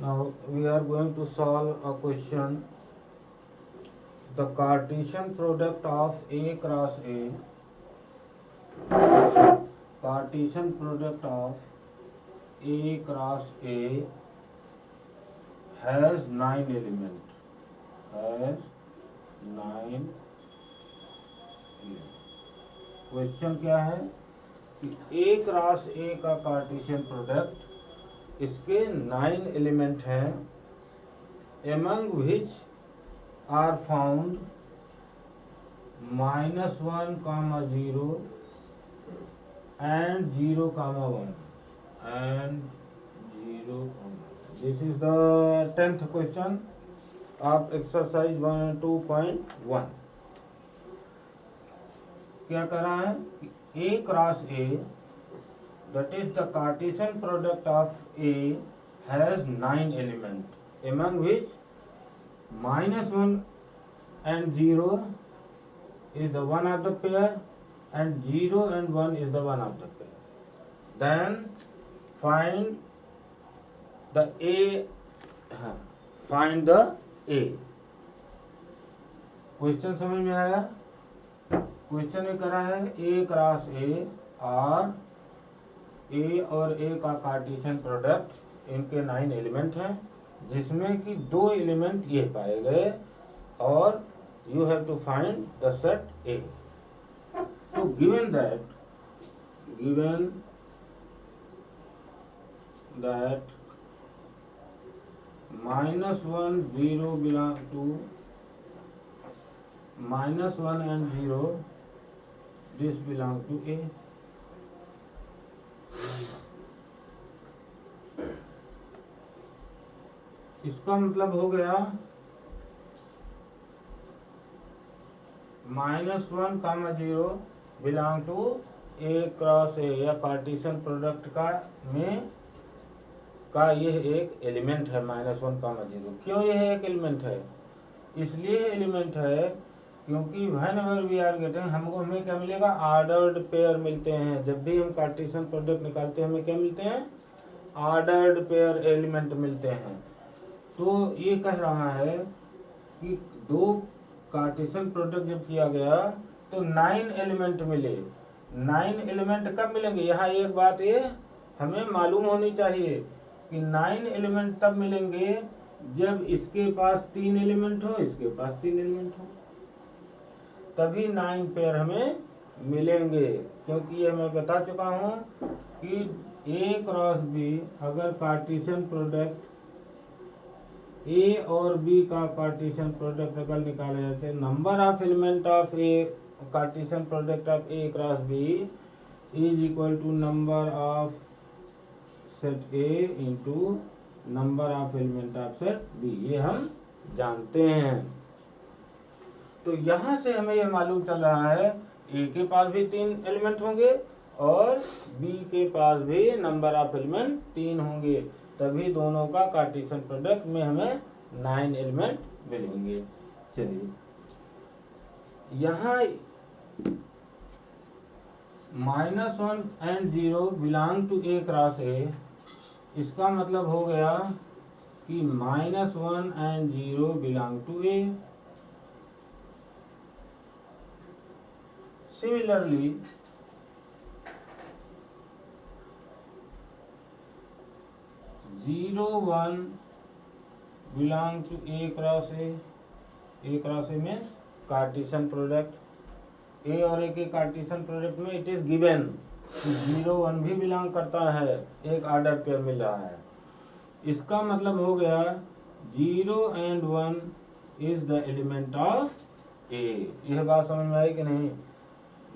Now we are going to solve a question. The Cartesian product of A cross A. Cartesian product of A cross A has 9 elements. Has 9 question क्या है कि A cross A का Cartesian product इसके 9 element हैं, among which are found -1, 0 and 0, 1 and 0. This is the 10th question of exercise 1.2.1. क्या कर रहा है कि A cross A, that is the Cartesian product of A, has 9 elements, among which -1 and 0 is the one of the pair and 0 and 1 is the one of the pair. Then find the A. Find the A. Question समझ में आया? Question में करा है A cross A और A और A का Cartesian product, इनके 9 एलिमेंट हैं, जिसमें कि 2 एलिमेंट ये पाए गए और you have to find the set A. तो given that -1, 0 belong to -1 and 0, this belong to A. इसका मतलब हो गया -1, 0 belong to A cross A या कार्टेशियन प्रोडक्ट का में का यह एक एलिमेंट है -1, 0. क्यों यह एक एलिमेंट है? इसलिए एलिमेंट है क्योंकि व्हेनेवर वी आर गेटिंग, हमें क्या मिलेगा? ऑर्डर्ड पेयर मिलते हैं. जब भी हम कार्टेशियन प्रोडक्ट निकालते हैं हमें क्या मिलते हैं? ऑर्डर्ड पेयर एलिमेंट मिलते हैं. तो ये कह रहा है कि 2 कार्टेशियन प्रोडक्ट जब किया गया तो 9 एलिमेंट मिले. 9 एलिमेंट कब मिलेंगे? यहाँ एक बात ये हमें मालूम होनी चाहिए कि 9 एलिमेंट तब मिलेंगे जब इसके पास 3 एलिमेंट हो, इसके पास 3 एलिमेंट हो, तभी 9 पेयर हमें मिलेंगे. क्योंकि ये मैं बता चुका हूँ कि A क्रॉस B अगर कार्टेशियन प्रोडक्ट A और B का कार्टेशियन प्रोडक्ट अगर निकाले जाते हैं, number of element of A Cartesian product of A cross B is equal to number of set A into number of element of set B. ये हम जानते हैं. तो यहाँ से हमें यह मालूम चल रहा है A के पास भी 3 एलिमेंट होंगे और B के पास भी नंबर ऑफ एलिमेंट 3 होंगे, तभी दोनों का कार्टेशियन प्रोडक्ट में हमें 9 एलिमेंट मिलेंगे. चलिए यहाँ -1 and 0 belong to A cross A, इसका मतलब हो गया कि -1 and 0 belong to A. Similarly, (0, 1) belong to A cross A. A cross A means Cartesian product. A और A के कार्टेशियन प्रोडक्ट में इट इज गिवन 0, 1 भी बिलोंग करता है, एक ऑर्डर पेयर मिल रहा है. इसका मतलब हो गया 0 and 1 is the element of A. यह बात समझ में आई कि नहीं?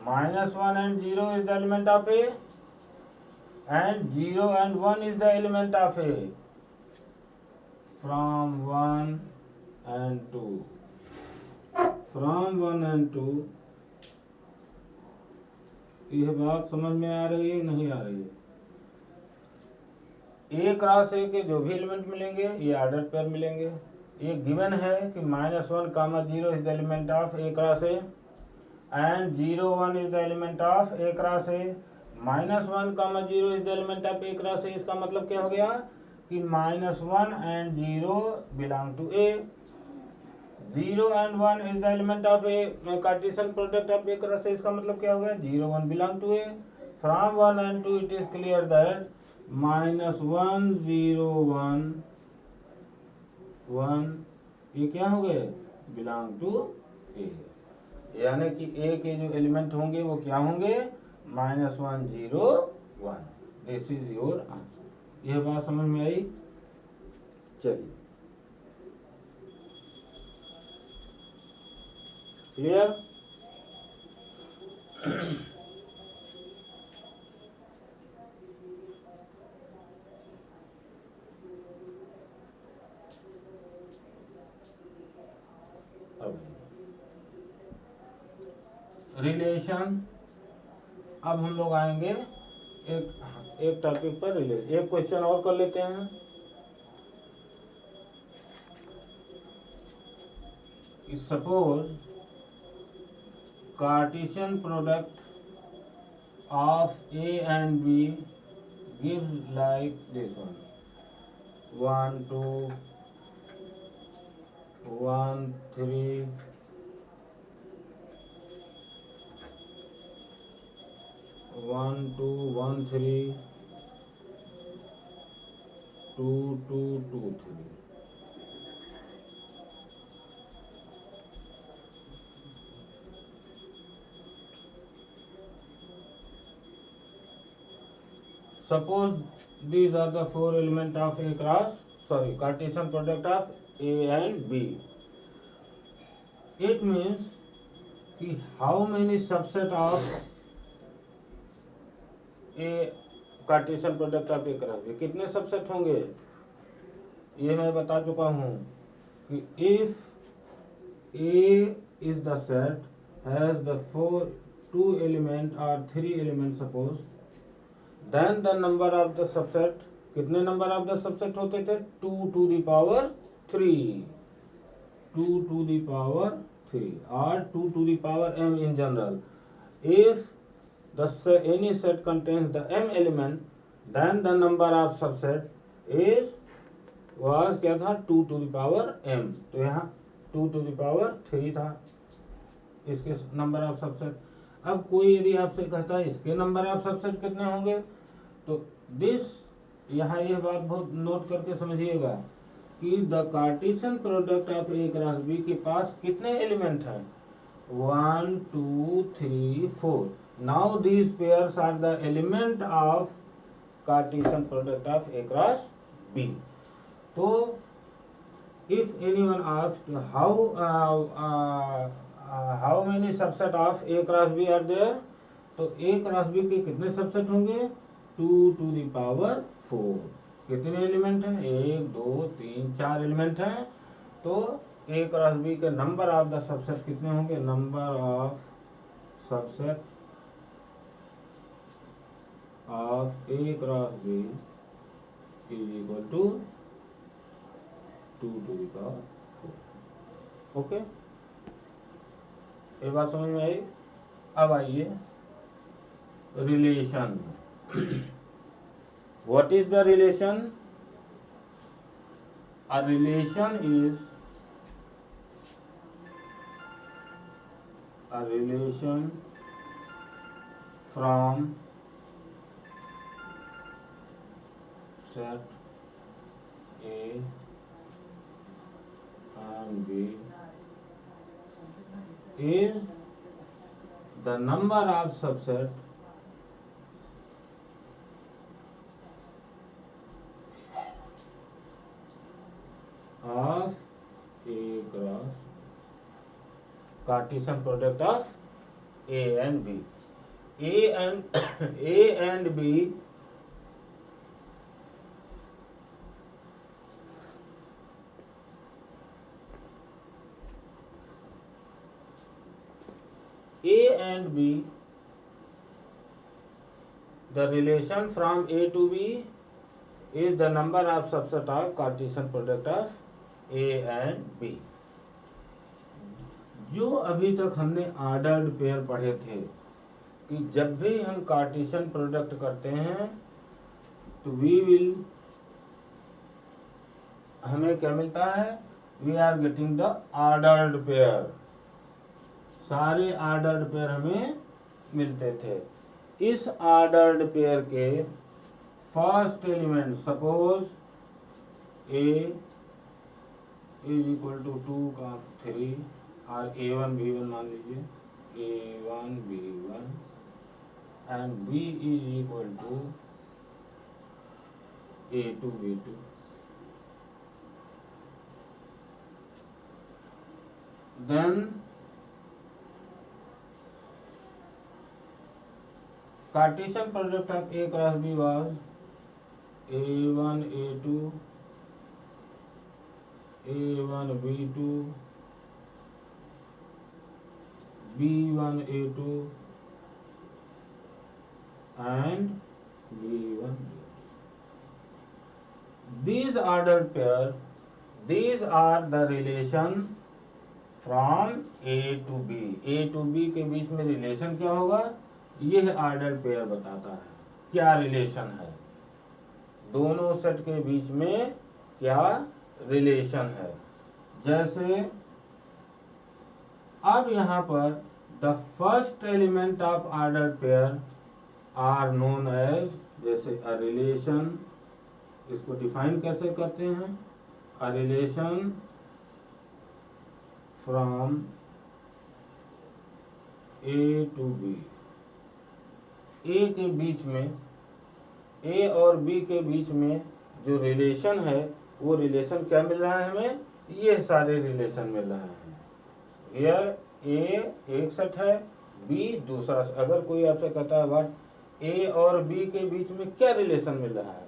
-1 and 0 is the element of A and 0 and 1 is the element of A from 1 and 2. From 1 and 2 यह बात समझ में आ रही है नहीं आ रही है? A क्रॉस A के जो भी एलिमेंट मिलेंगे ये ऑर्डर पेयर मिलेंगे. ये गिवन है कि -1, 0 is the element of A cross A and 0, 1 is the element of A cross A. -1, 0 is the element of A cross A. इसका मतलब क्या हो गया कि -1 and 0 belong to A. 0 and 1 is the element of A, Cartesian product of A cross A. इसका मतलब क्या हो गया? 0 1 belong to A. From 1 and 2 it is clear that -1 0 1 1 ये क्या हो गए? बिलोंग टू ए, यानी कि ए के जो एलिमेंट होंगे वो क्या होंगे? -1 0 1. This is your answer. यह बात समझ में आई? चलिए, क्लियर? रिलेशन. अब हम लोग आएंगे एक टॉपिक पर. एक क्वेश्चन और कर लेते हैं. Suppose Cartesian product of A and b gives like this one. 1 2 1 3 1 2 1 3 2 2 2 3. Suppose these are the four elements of A cross, Cartesian product of A and B. It means कि how many subset of A Cartesian product of A cross B, कितने subset होंगे? ये मैं बता चुका हूँ कि if A is the set has the two element or three elements suppose, then the number of the subset, कितने number of the subset होते थे? 2 to the power 3, 2 to the power 3 or 2 to the power m in general. If any set contains the m element, then the number of subset was क्या था? 2 to the power m. तो यहाँ 2 to the power 3 था इसके number of subset. अब कोई यदि आपसे कहता है इसके नंबर ऑफ सबसेट कितने होंगे, तो दिस यहाँ यह बात बहुत नोट करके समझिएगा कि the Cartesian product of A cross b के पास कितने एलिमेंट हैं? 1 2 3 4. Now these pairs are the element of Cartesian product of A cross b. तो if anyone asked how many subset of A cross b are there, तो a cross b के कितने subset होंगे? 2 to the power 4. कितने element हैं? 1 2 3 4 element हैं. तो a cross b के नंबर ऑफ द सबसेट कितने होंगे? Number of subset of A cross b is equal to 2 to the power 4. Okay, ये बात समझ में आई? अब आइए relation. What is the relation? A relation is a relation from set A and B is the number of subset of A cross Cartesian product of A and B. A and B the relation from A to B is the number of subset of Cartesian product of A and B. जो अभी तक हमने ordered pair पढ़े थे कि जब भी हम कार्टेशियन प्रोडक्ट करते हैं तो वी विल हमें क्या मिलता है, we are getting the ordered pair, सारे ऑर्डर्ड पेयर हमें मिलते थे। इस ऑर्डर्ड पेयर के first element, suppose A is equal to 2, 3 और A1 B1 मान लीजिए, A1 B1 and B is equal to A2 B2। Then Cartesian product of A cross B was A1 A2 A1 B2 B1 A2 and B1 these ordered pair, these are the relation from A to B। A to B के बीच में relation क्या होगा, यह order pair बताता है क्या relation है, दोनों सेट के बीच में क्या रिलेशन है। जैसे अब यहाँ पर the first element of order pair are known as, जैसे अ रिलेशन, इसको डिफाइन कैसे करते हैं, a relation from A to B. A के बीच में, ए और बी के बीच में जो रिलेशन है वो रिलेशन क्या मिल रहा है हमें, ये सारे रिलेशन मिल रहे हैं। हियर ए एक सेट है, बी दूसरा। अगर कोई आपसे कहता है व्हाट ए और बी के बीच में क्या रिलेशन मिल रहा है,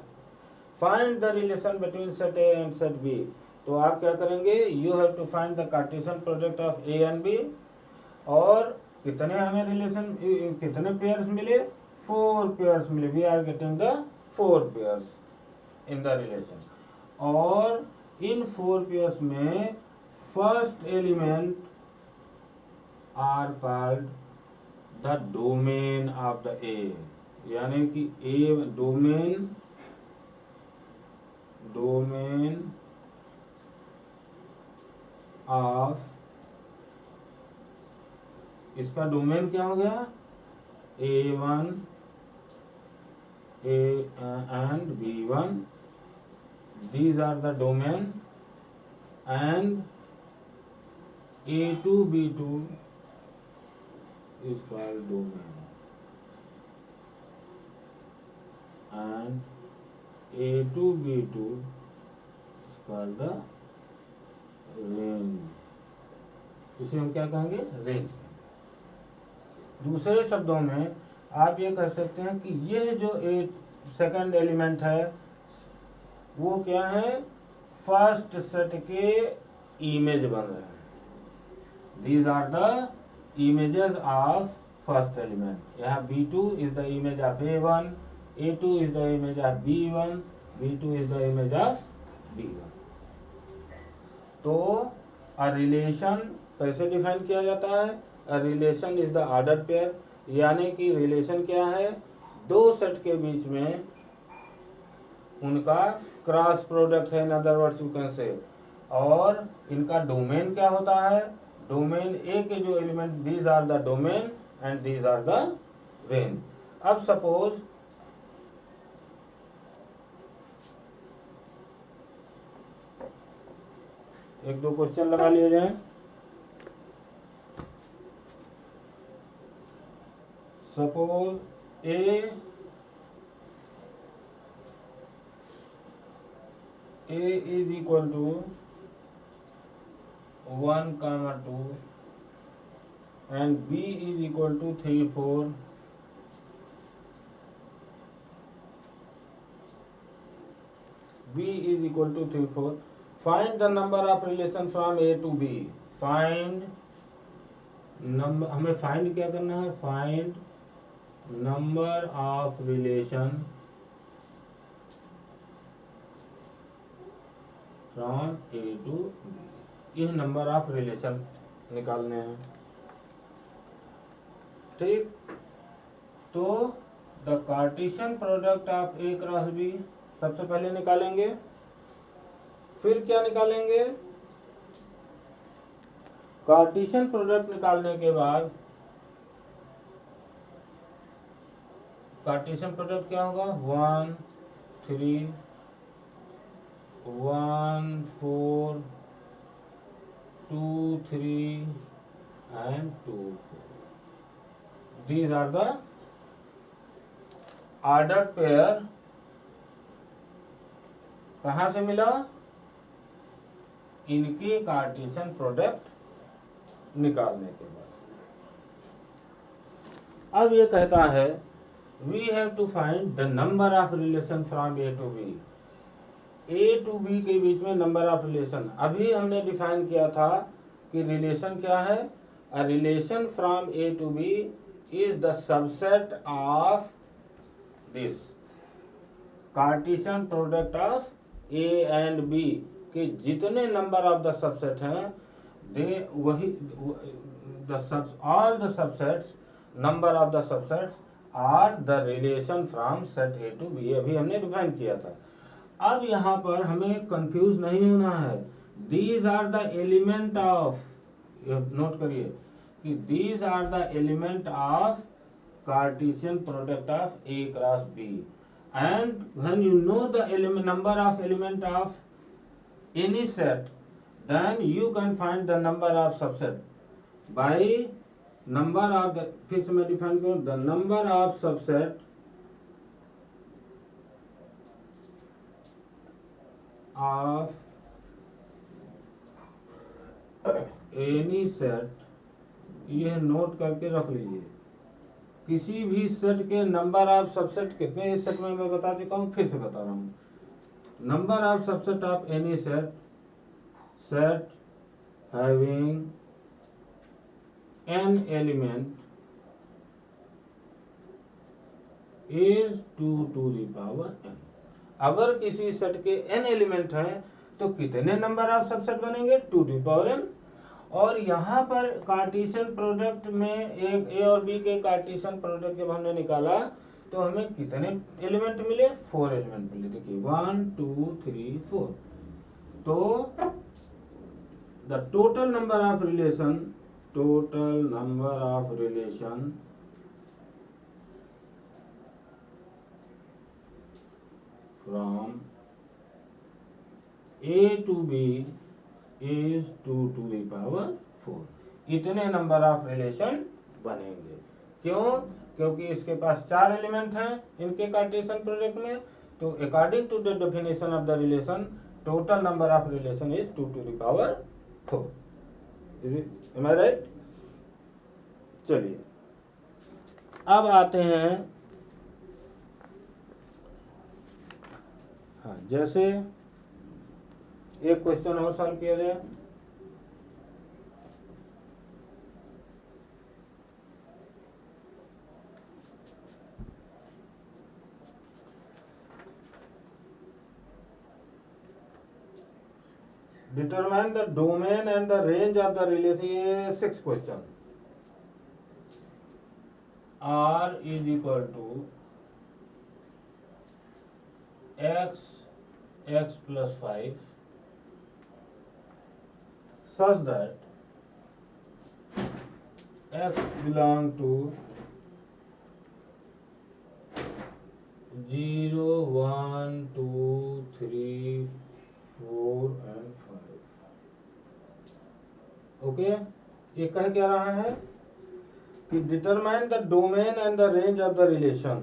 find the relation between set a and set b, तो आप क्या करेंगे, you have to find the Cartesian product of A and b. और कितने हमें रिलेशन, कितने पेयर्स मिले, 4 पेयर्स मिले, we are getting the 4 pairs in the relation. और इन 4 पेयर्स में first element are called the domain of the a, यानी कि ए डोमेन ऑफ, इसका डोमेन क्या हो गया, A1 and B1, these are the domain, and A2 B2 is called domain, and A2 B2 is called the range, इसे हम क्या कहेंगे, रेंज। दूसरे शब्दों में आप ये कह सकते हैं कि ये जो सेकंड एलिमेंट है वो क्या है, फर्स्ट सेट के इमेज बन रहे हैं। These are the images of first element. यहाँ B2 is the image of A1, A2 is the image of B1, B2 is the image of B1। तो अ रिलेशन कैसे डिफाइन किया जाता है, a relation is the order pair, यानी कि relation क्या है, दो सेट के बीच में उनका क्रॉस प्रोडक्ट है, in other words you can say. और इनका डोमेन क्या होता है, डोमेन ए के जो element, these are the domain and these are the range. अब सपोज एक दो क्वेश्चन लगा लिए जाए। Suppose A is equal to 1, 2 and B is equal to 3, 4, B is equal to 3, 4. Find the number of relation from A to B. Find number, हमें find क्या करना है, find number of relation from A to B. यह number of relation निकालने हैं, ठीक। तो the Cartesian product of A cross B सबसे पहले निकालेंगे। फिर क्या निकालेंगे, कार्टेशियन प्रोडक्ट निकालने के बाद कार्टेशियन प्रोडक्ट क्या होगा, 1 3 1 4 2 3 and 2 4. These are the ordered pair. कहाँ से मिला, इनके कार्टेशियन प्रोडक्ट निकालने के बाद। अब ये कहता है we have to find the number of relation from A to B. A to B के बीच में नंबर ऑफ रिलेशन, अभी हमने डिफाइन किया था कि रिलेशन क्या है, a relation from A to B is the subset of this Cartesian product of A and B के जितने नंबर ऑफ द सबसेट हैं, दे वही all the subsets, number of the subsets are the relation from set A to B. अभी हमने define किया था। अब यहाँ पर हमें कंफ्यूज नहीं होना है। These are the element of, note करिए कि these are the element of Cartesian product of A cross B, and when you know the element number of element of any set, then you can find the number of subset by number of the, फिर से मैं define करूं, the number of subset of any set, ये note करके रख लीजिए, किसी भी सेट के नंबर ऑफ सबसेट कितने, इस सेट में मैं बता चुका हूं, फिर से बता रहा हूं, number of subset of any set, set having n element is 2 to the power n। अगर किसी सेट के n एलिमेंट हैं तो कितने नंबर ऑफ सबसेट बनेंगे, 2 to the power n। और यहाँ पर कार्टेशियन प्रोडक्ट में एक ए और बी के कार्टेशियन प्रोडक्ट जब हमने निकाला तो हमें कितने एलिमेंट मिले, 4 एलिमेंट मिले। देखिए 1 2 3 4, तो the total number of relation from A to B is 2 to the power 4। इतने नंबर ऑफ रिलेशन बनेंगे। क्यों? क्योंकि इसके पास 4 एलिमेंट हैं इनके कार्टेशियन प्रोडक्ट में, तो according to the definition of the relation, total number of relation is 2 to the power 4। Am I right? चलिए अब आते हैं, हाँ, जैसे एक क्वेश्चन और सॉल्व किया जाए। Determine the domain and the range of the relation। 6 question। R is equal to x plus 5 such that x belong to 0 1 2 3 4 and 5। Okay, ये कह क्या रहा है कि determine the domain and the range of the relation.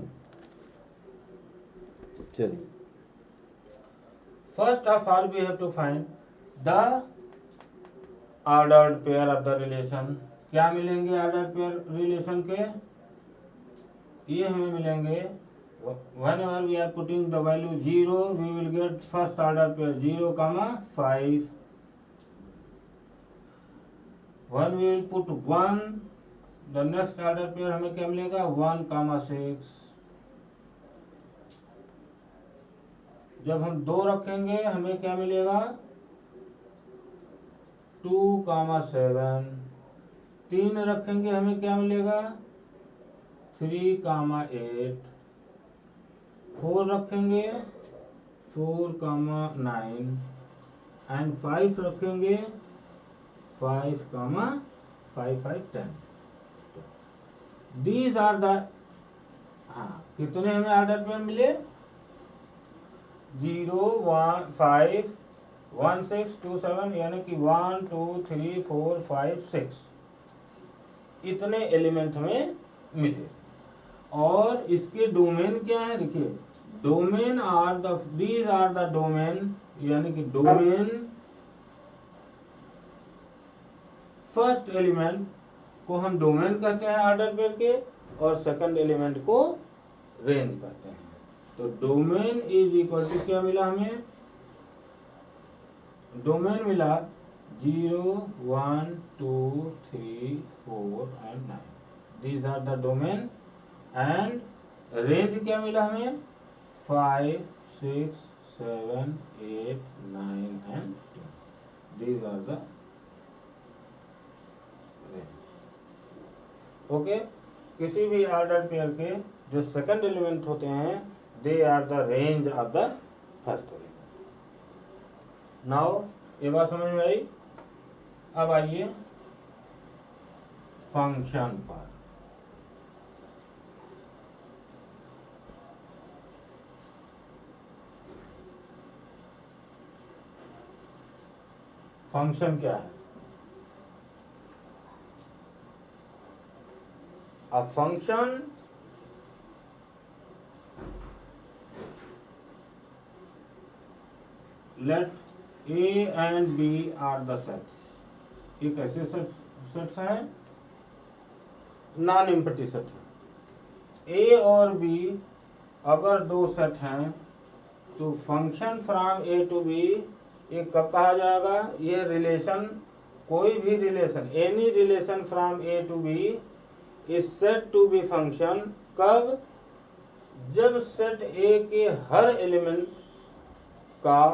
चलिए, first of all we have to find the ordered pair of the relation. क्या मिलेंगे ordered pair relation के, ये हमें मिलेंगे whenever we are putting the value 0 we will get first order pair 0, 5। when we will put 1 the next order pair हमें क्या मिलेगा, 1, 6। जब हम 2 रखेंगे हमें क्या मिलेगा, 2, 7। 3 रखेंगे हमें क्या मिलेगा, 3, 8। 4 रखेंगे 4, 9। एंड 5 रखेंगे 5, 5, 5, 10। दीज आर द, हाँ कितने हमें ऑर्डर पेयर मिले? 0, 1, 5, 1, 6, 2, 7, यानी कि 1, 2, 3, 4, 5, 6 इतने एलिमेंट हमें मिले। और इसके डोमेन क्या है? देखिए domain are the, these are the domain, यानी कि डोमेन फर्स्ट एलिमेंट को हम डोमेन कहते हैं ऑर्डर पेयर के, और सेकंड एलिमेंट को रेंज कहते हैं। तो डोमेन इज इक्वल टू क्या मिला हमें? डोमेन मिला 0, 1, 2, 3, 4 and 9। These are the domain. And range क्या मिला हमें? 5, 6, 7, 8, 9 and 10। These are the range. Okay, किसी भी ऑर्डर पेयर के जो सेकंड एलिमेंट होते हैं, they are the range of the first element. Now ये बात समझ में आई? अब आइए फंक्शन पर। फंक्शन क्या है? A function let A and B are the sets। ये कैसे सेट्स हैं? नॉन एम्प्टी सेट है। A और B अगर दो सेट हैं तो function from A to B ये कब कहा जाएगा? ये रिलेशन, कोई भी relation, any relation from A to B is said to be function. कब? जब सेट A के हर एलिमेंट का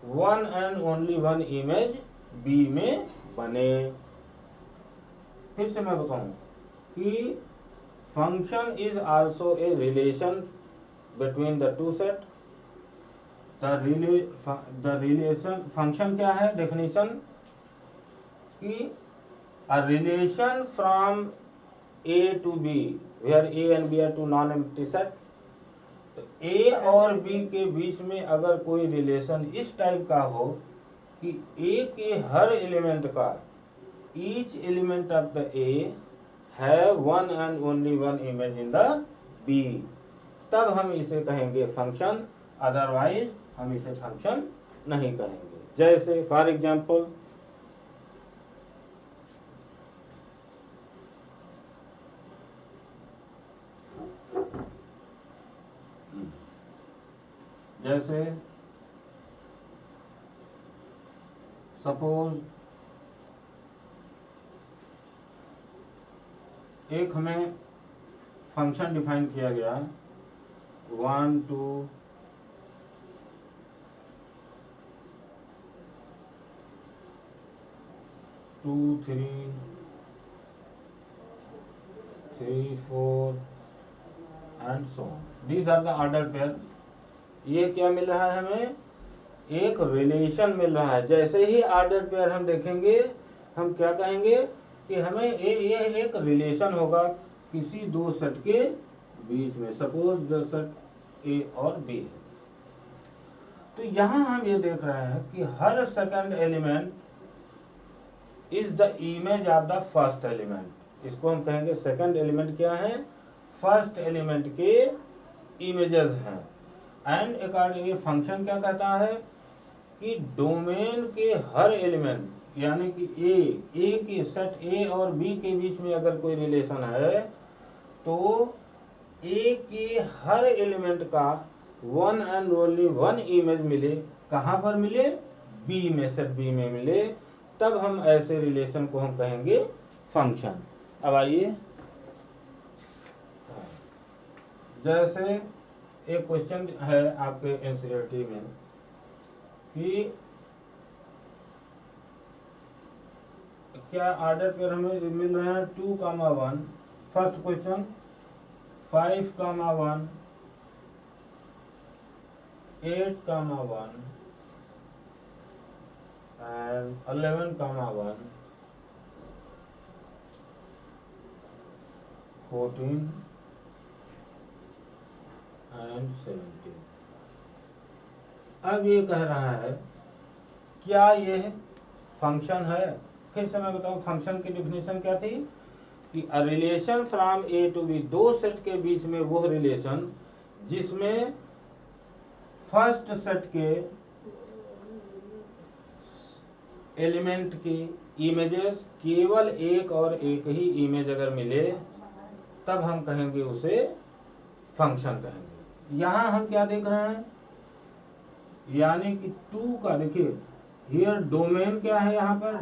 one and only one image B में बने। फिर से मैं बताऊं कि function is also a relation between the two set. The relation, function क्या है? डेफिनेशन कि a relation from A to B where A and B are two non-empty set। तो A और B के बीच में अगर कोई रिलेशन इस टाइप का हो कि A के हर एलिमेंट का, each element of the A have one and only one image in the B, तब हम इसे कहेंगे फंक्शन, अदरवाइज हम इसे फंक्शन नहीं कहेंगे। जैसे फॉर एग्जाम्पल जैसे सपोज एक हमें फंक्शन डिफाइन किया गया 1, 2, 2, 3, 4 and so on. These are the order pair. ये क्या मिल रहा है हमें? एक रिलेशन मिल रहा है। जैसे ही ऑर्डर पेयर हम देखेंगे, हम क्या कहेंगे कि हमें ये एक रिलेशन होगा किसी दो सेट के बीच में। सपोज द सेट ए और बी है। तो यहां हम ये देख रहे हैं कि हर second element is the image of the first element. इसको हम कहेंगे सेकंड एलिमेंट क्या है? फर्स्ट एलिमेंट के इमेजेस हैं। एंड अकॉर्डिंग ये फंक्शन क्या कहता है कि डोमेन के हर एलिमेंट, यानी कि ए के सेट ए और बी के बीच में अगर कोई रिलेशन है तो ए के हर एलिमेंट का one and only one image मिले। कहाँ पर मिले? बी में, सेट बी में मिले। तब हम ऐसे रिलेशन को हम कहेंगे फंक्शन। अब आइए, जैसे एक क्वेश्चन है आपके एनसीईआरटी में कि क्या ऑर्डर पेयर हमें मिल रहे हैं 2, 1। First question 5, 1, 8, 1, and 11,1, 14 and 17। अब ये कह रहा है क्या ये फंक्शन है। फिर से मैं बताऊं फंक्शन की डिफिनेशन क्या थी कि a relation from A to B, दो सेट के बीच में वो रिलेशन जिसमें फर्स्ट सेट के एलिमेंट की इमेजेस केवल एक और एक ही इमेज अगर मिले तब हम कहेंगे उसे फंक्शन कहेंगे। यहां हम क्या देख रहे हैं, यानी कि टू का देखिए हियर डोमेन क्या है, यहाँ पर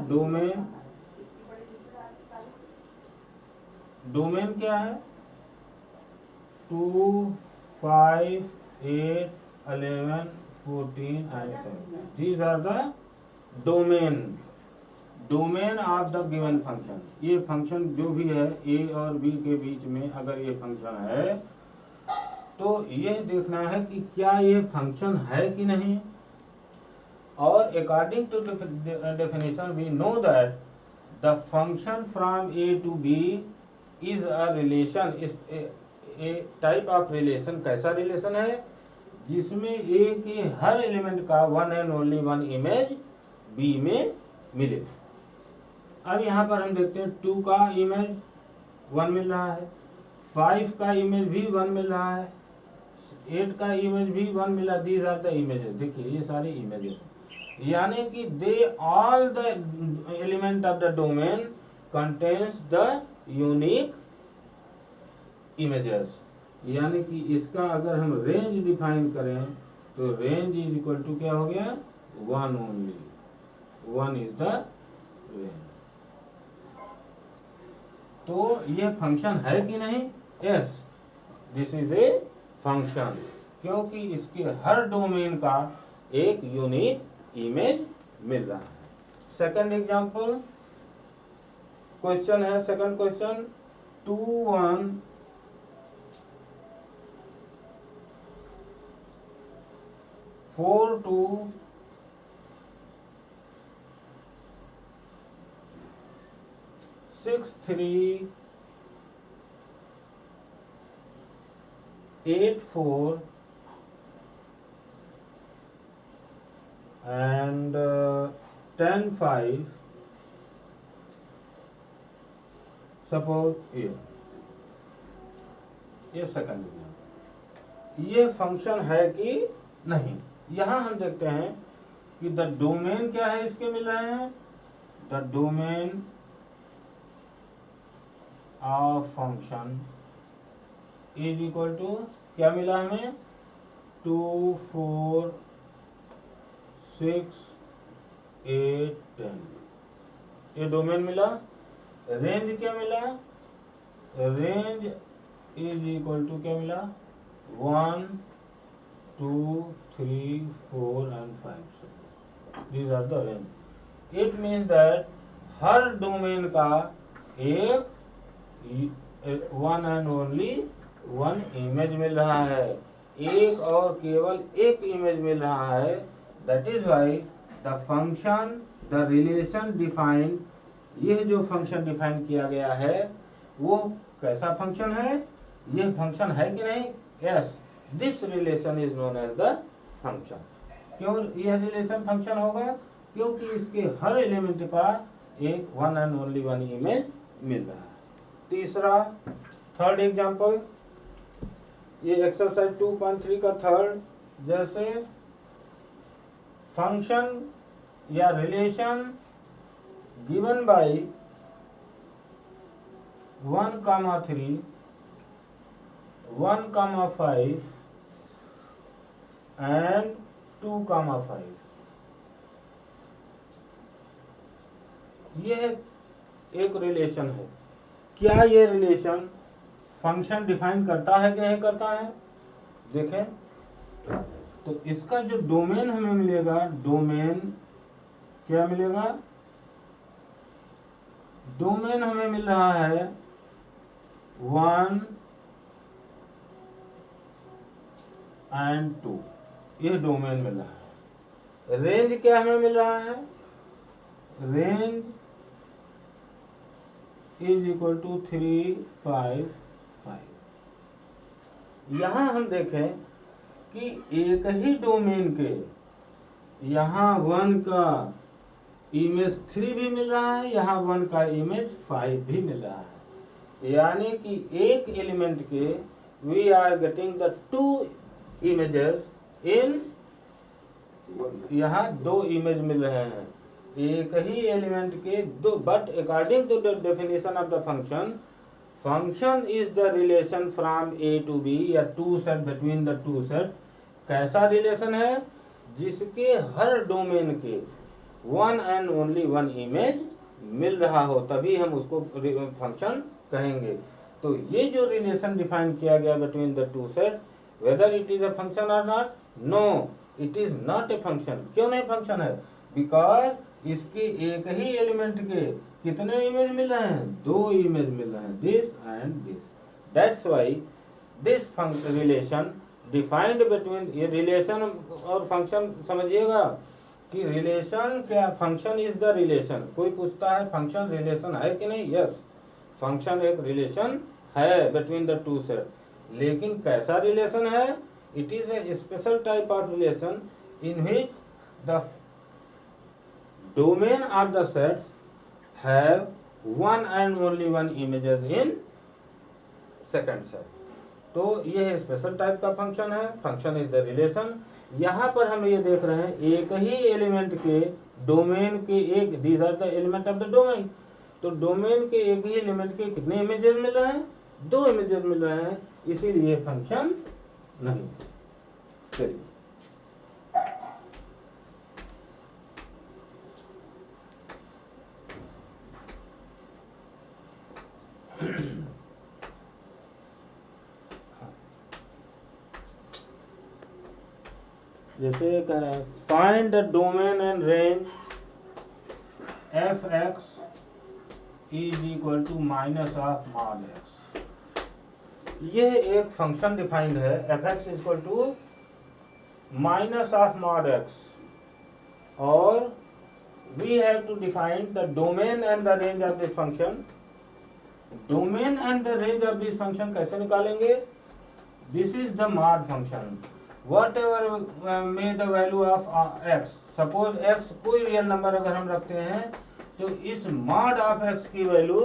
डोमेन क्या है 2, 5, 8, 11, 14 and 17। These are the domain of the given function. ये फंक्शन जो भी है ए और बी के बीच में अगर ये फंक्शन है तो यह देखना है कि क्या ये फंक्शन है कि नहीं। और according to definition we know that the function from A to B is a relation. A type of relation कैसा रिलेशन है जिसमें ए के हर एलिमेंट का one and only one image B में मिले। अब यहाँ पर हम देखते हैं 2 का इमेज 1 मिल रहा है, 5 का इमेज भी 1 मिल रहा है, 8 का इमेज भी 1 मिला। These are the images. देखिए ये सारी इमेजेस यानी कि they all the element of the domain contains the unique images. यानी कि इसका अगर हम रेंज डिफाइन करें तो रेंज इज इक्वल टू क्या हो गया 1 ओनली, 1 इज द रेंज। तो यह फंक्शन है कि नहीं, yes this is a function, क्योंकि इसके हर डोमेन का एक यूनिक इमेज मिल रहा है। सेकंड एग्जांपल क्वेश्चन है, सेकंड क्वेश्चन 2, 1, 4, 2, 6, 3, 8, 4 and 10, 5 सपोज ये सेकंड एग्जाम्पल। ये फंक्शन है कि नहीं। यहां हम देखते हैं कि द डोमेन क्या है इसके मिल रहे हैं, the domain of function is equal to क्या मिला हमें 2, 4, 6, 8, 10 ये डोमेन मिला। रेंज क्या मिला, रेंज इज इक्वल टू क्या मिला 1, 2, 3, 4 and 5। These are the range। It means that हर डोमेन का एक one and only one image मिल रहा है, एक और केवल एक इमेज मिल रहा है। That is why the function the relation defined, यह जो फंक्शन डिफाइन किया गया है वो कैसा फंक्शन है, यह फंक्शन है कि नहीं, yes this relation is known as the function. क्यों यह रिलेशन फंक्शन होगा, क्योंकि इसके हर एलिमेंट का एक one and only one image मिल रहा है। तीसरा थर्ड एग्जांपल, ये एक्सरसाइज 2.3 का थर्ड, जैसे फंक्शन या रिलेशन गिवन बाय 1,3, 1,5 and 2,5। यह एक रिलेशन है। क्या ये रिलेशन फंक्शन डिफाइन करता है कि नहीं करता है, देखें तो इसका जो डोमेन हमें मिलेगा, डोमेन क्या मिलेगा, डोमेन हमें मिल रहा है 1 and 2, ये डोमेन मिल रहा है। रेंज क्या हमें मिल रहा है रेंज इज इक्वल टू 3, 5, 5। यहाँ हम देखें कि एक ही डोमेन के यहाँ 1 का इमेज 3 भी मिल रहा है, यहाँ 1 का इमेज 5 भी मिल रहा है। यानी कि एक एलिमेंट के we are getting the 2 images in, यहाँ 2 इमेज मिल रहे हैं एक ही एलिमेंट के 2, but according to the definition of the function, function is the relation from A to b या two set between the two set. कैसा relation है? जिसके हर domain के 1 एंड ओनली 1 इमेज मिल रहा हो, तभी हम उसको फंक्शन कहेंगे। तो ये जो रिलेशन डिफाइन किया गया between the two set, whether it is a function और not, no it is not a function. क्यों नहीं फंक्शन है? बिकॉज इसके एक ही एलिमेंट के कितने इमेज मिल रहे हैं? 2 इमेज मिल रहे हैं, this and this. That's why this relation defined between, ये रिलेशन और फंक्शन समझिएगा कि रिलेशन क्या, फंक्शन इज द रिलेशन। कोई पूछता है फंक्शन रिलेशन है कि नहीं? यस, फंक्शन एक रिलेशन है बिटवीन द टू सेट, लेकिन कैसा रिलेशन है? It is a special type of relation in which the domain of the sets have 1 and only 1 images in second set। तो ये स्पेशल टाइप का function है, function is the relation. यहाँ पर हम ये देख रहे हैं एक ही एलिमेंट के डोमेन के एक, these are the element of the domain. तो डोमेन के एक ही एलिमेंट के कितने इमेजेस मिल रहे हैं? 2 इमेजेस मिल रहे हैं, इसीलिए फंक्शन नहीं। चलिए जैसे कह रहे हैं find the domain and range f x is equal to minus of mod x. यह एक फंक्शन डिफाइंड है, f x equal to minus of mod x, और we have to define the domain and the range of this function. Domain and the range of this function कैसे निकालेंगे? This is the mod function. whatever may the value of x, suppose x कोई real number अगर हम रखते हैं तो इस mod of x की वैल्यू